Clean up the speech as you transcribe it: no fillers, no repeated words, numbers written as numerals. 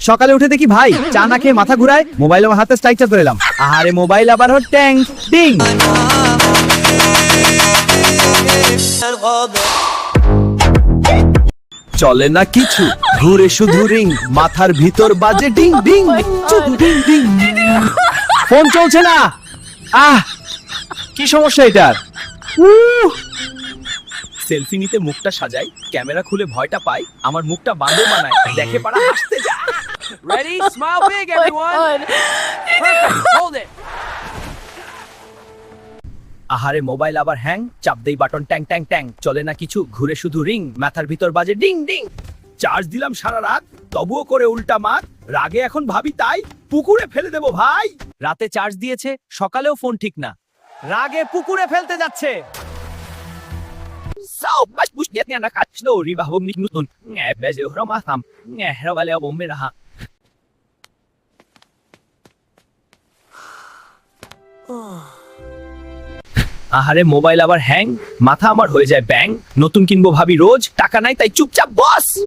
সকালে উঠে দেখি ভাই চা না খেয়ে মাথা ঘুরায়, মোবাইল আমার হাতে স্ট্রাইকটা ধরে এলাম। আরে মোবাইল আবার হট ট্যাং ডিং। চলে না কিছু, ঘুরে শুধু রিং, মাথার ভিতর বাজে ডিং ডিং, শুধু ডিং ডিং। ফোন চলছে না। কি সমস্যা এটার? সেলফি নিতে মুখটা সাজাই, ক্যামেরা খুলে ভয়টা পাই, আমার মুখটা বাঁদর বানায়, দেখে পাড়া হাসতে যায়। Ready? Smile big, everyone. Perfect. Hold it. আহারে মোবাইল আবার হ্যাং, চাপ দেই বাটন ট্যাং ট্যাং ট্যাং, চলে না কিছু, ঘুরে শুধু রিং, মাথার ভিতর বাজে ডিং ডিং। চার্জ দিলাম সারা রাত, তবুও করে উল্টা মার, রাগে এখন ভাবি তাই পুকুরে ফেলে দেবো ভাই। রাতে চার্জ দিয়েছে, সকালেও ফোন ঠিক না, রাগে পুকুরে ফেলতে যাচ্ছে। So, mas busquet niya nakatlo, riba hum ni Newton. Beze hromatham. Hrawale bombe raha. আহারে মোবাইল আবার হ্যাং, মাথা আমার হয়ে যায় ব্যাং, নতুন কিনবো ভাবি রোজ, টাকা নাই তাই চুপচাপ বস।